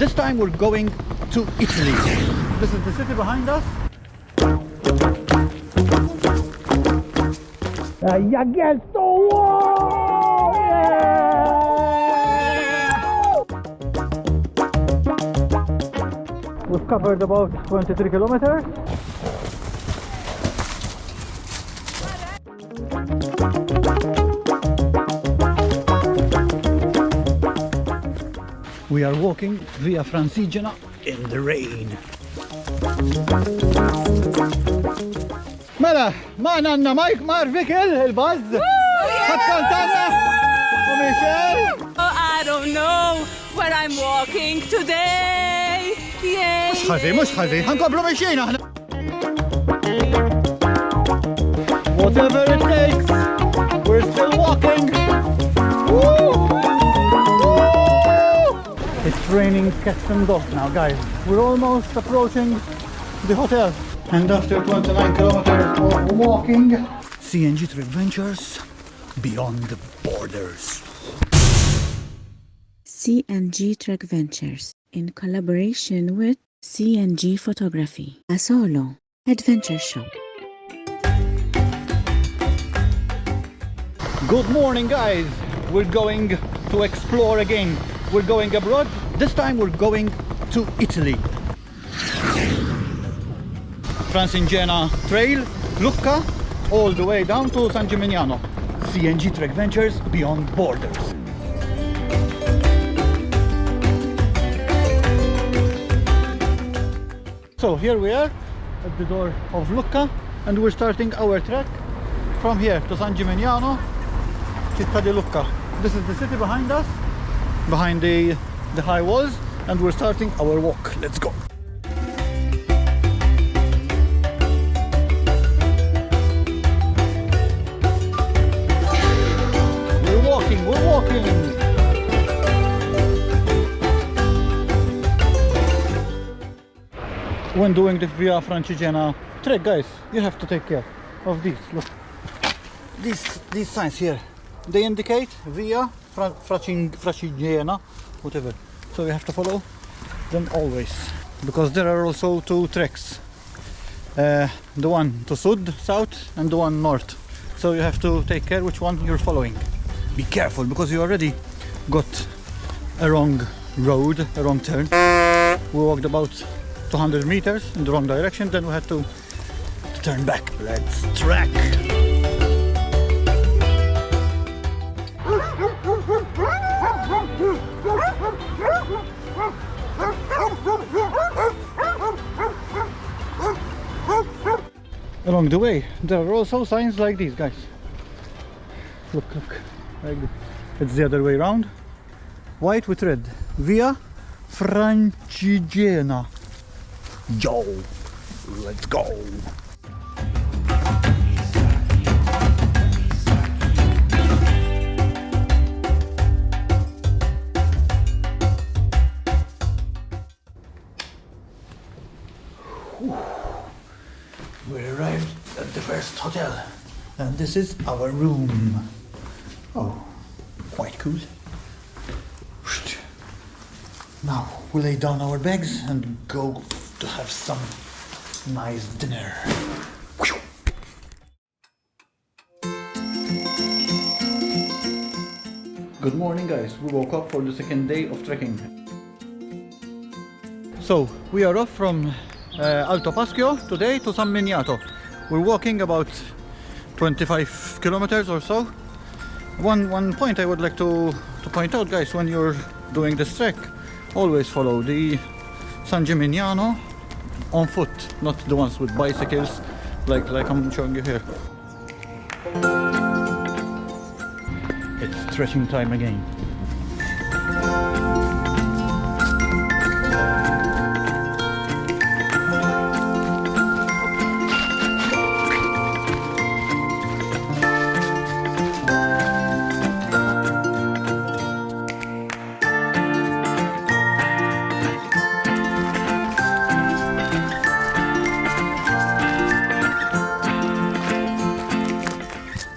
This time we're going to Italy. This is the city behind us. Against the wall! We've covered about 23 kilometers. We are walking Via Francigena in the rain. Mela, ma nanna Mike Marvikel, il-bazz. Ħatkantanna. U Michelle. Oh, I don't know where I'm walking today. Yay. Mux ħazi, ħankoblu meċina. Whatever it takes, we're still walking. Woo! It's raining cats and dogs now, guys. We're almost approaching the hotel. And after 29 kilometers of walking, CNG Trekventures beyond the borders. CNG Trekventures in collaboration with Cngfotography, a solo adventure shop. Good morning, guys. We're going to explore again. We're going abroad. This time we're going to Italy. Francigena Trail, Lucca, all the way down to San Gimignano. CNG Trekventures beyond borders. So here we are at the door of Lucca, and we're starting our trek from here to San Gimignano, Città di Lucca. This is the city behind us, behind the high walls, and we're starting our walk. Let's go. We're walking. When doing the Via Francigena trek, guys, you have to take care of these. Look, these signs here, they indicate Via Francigena, whatever. So you have to follow them always, because there are also two treks. The one to Sud, south, and the one north. So you have to take care which one you're following. Be careful, because you already got a wrong road, a wrong turn. We walked about 200 meters in the wrong direction, then we had to turn back. Let's track. Along the way, there are also signs like these, guys. Look, like this. It's the other way around. White with red. Via Francigena. Yo, let's go. We arrived at the first hotel, and this is our room. Oh, quite cool. Now we lay down our bags and go to have some nice dinner. Good morning, guys. We woke up for the second day of trekking. So we are off from Altopascio today to San Miniato. We're walking about 25 kilometers or so. One point I would like to point out, guys, when you're doing this trek, always follow the San Gimignano on foot, not the ones with bicycles like I'm showing you here. It's stretching time again.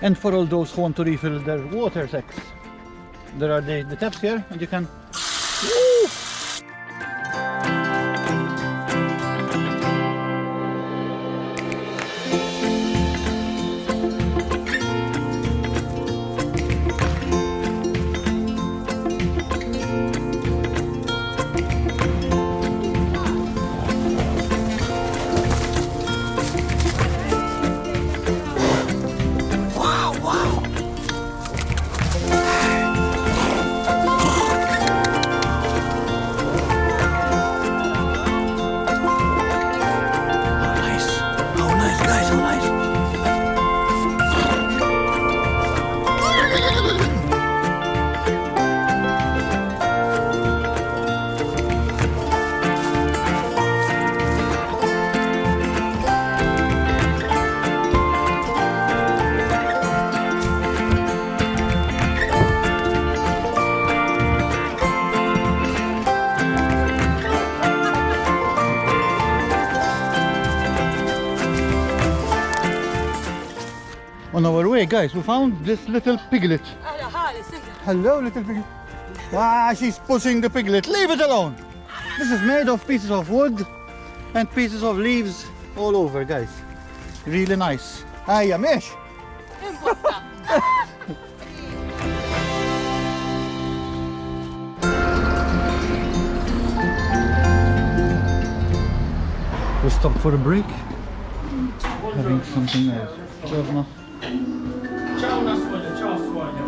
And for all those who want to refill their water sacks, there are the taps here, and you can. Woo! On our way, guys, we found this little piglet. Hello, little piglet. Ah, she's pushing the piglet. Leave it alone. This is made of pieces of wood and pieces of leaves all over, guys. Really nice. Hiya, Mish. We stopped for a break. Having something else. Ciao, Ciao sfoglia, ciao sfoglia.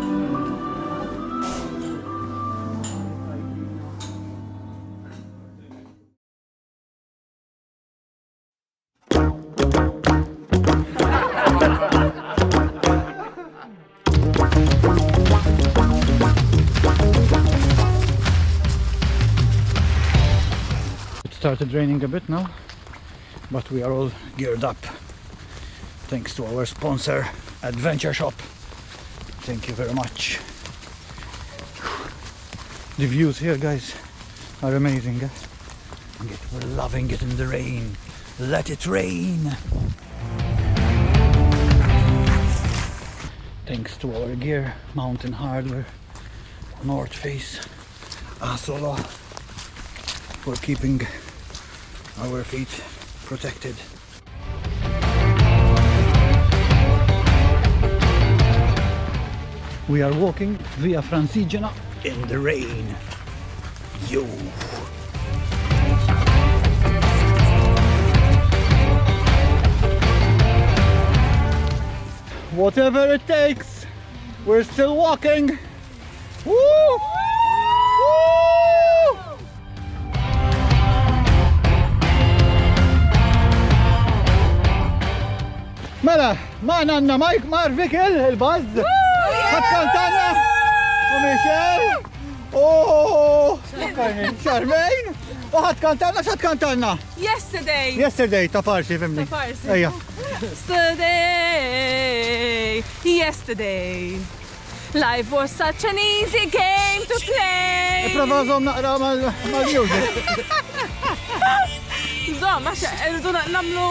It started raining a bit now, but we are all geared up. Thanks to our sponsor, Adventure Shop. Thank you very much. The views here, guys, are amazing. We're loving it in the rain. Let it rain. Thanks to our gear, Mountain Hardware, North Face, Asolo, for keeping our feet protected. We are walking Via Francigena in the rain. Yo! Whatever it takes, we're still walking. Woo! Woo! Mela, ma nanna Mike Marvik il-bazz. ħatkantanna u Michelle Charmaine u ħatkantanna x'ħatkantanna? Yesterday ta' Farsi fimni. Ejja. Yesterday. Life was such an easy game to play. Prova żomm naqra mal-music. Żomm, għax irridu nagħmlu.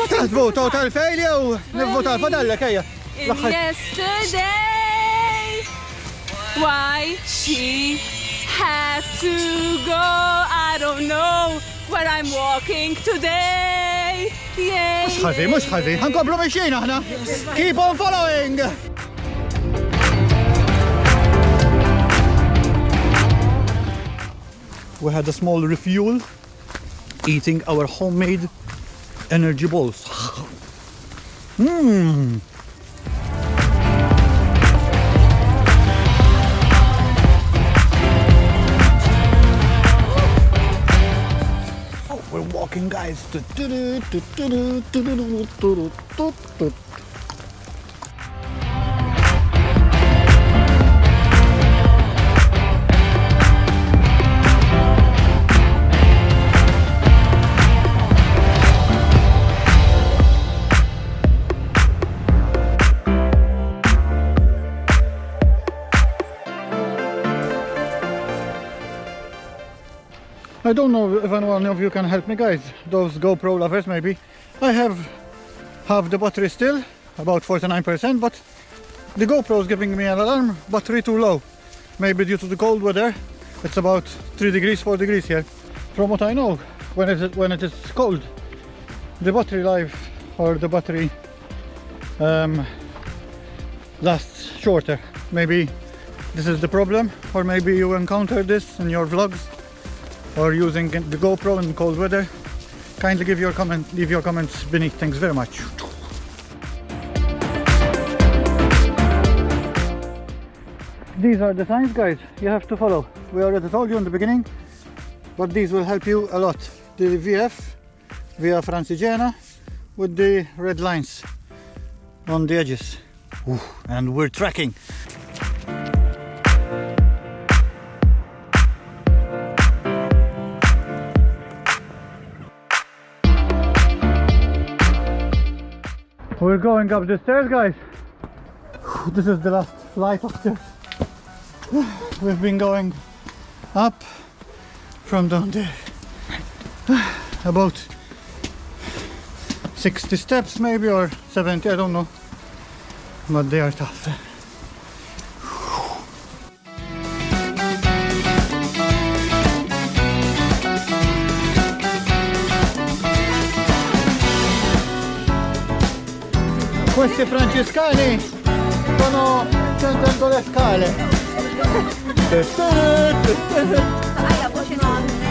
Taħsbu total failure u nivvotaw fadallek ejja. Yesterday, why she had to go, I don't know where I'm walking today. Yeah, Mux ħażin, ħankomplu mexxin aħna. Keep on following. We had a small refuel, eating our homemade energy balls. Mmm. We're walking, guys. I don't know if anyone of you can help me, guys. Those GoPro lovers, maybe. I have the battery still, about 49%, but the GoPro is giving me an alarm, battery too low. Maybe due to the cold weather. It's about 3 degrees, 4 degrees here. From what I know, when it is cold, the battery life or the battery lasts shorter. Maybe this is the problem, or maybe you encountered this in your vlogs. Or using the GoPro in cold weather. Kindly leave your comments beneath. Thanks very much. These are the signs, guys, you have to follow. We already told you in the beginning, but these will help you a lot. The VF, Via Francigena, with the red lines on the edges. Ooh, and we're tracking. We're going up the stairs, guys. This is the last flight of stairs. We've been going up from down there. About 60 steps maybe, or 70, I don't know. but they are tough. Questi francescani sono sentendo le scale. Hai la voce nonne?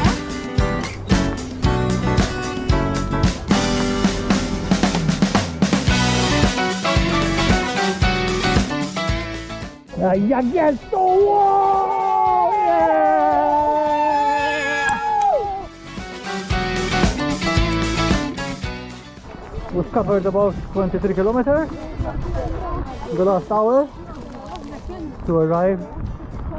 We've covered about 23 kilometers the last hour to arrive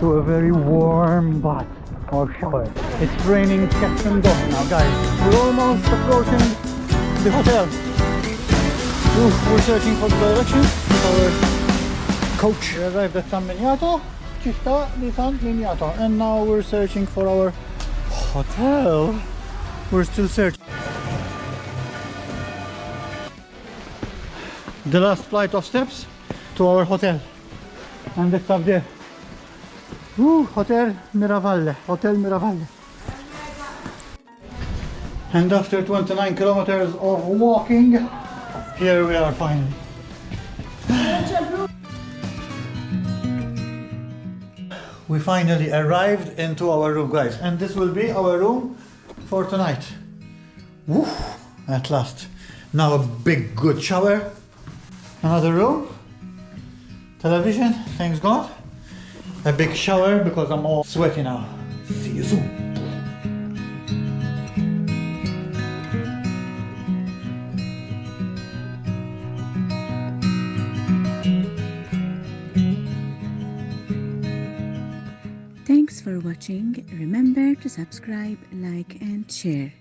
to a very warm bath or shower. It's raining cats and dogs now, guys. We're almost approaching the hotel. Oof, we're searching for the directions with our coach. We arrived at San Miniato, Città di San Miniato, and now we're searching for our hotel. We're still searching. The last flight of steps to our hotel, and it's up there. Hotel Miravalle, Hotel Miravalle. And after 29 kilometers of walking, here we are finally. We finally arrived into our room, guys, and this will be our room for tonight. Woo, at last. Now a big good shower. Another room, television, thanks God. A big shower because I'm all sweaty now. See you soon. Thanks for watching. Remember to subscribe, like and share.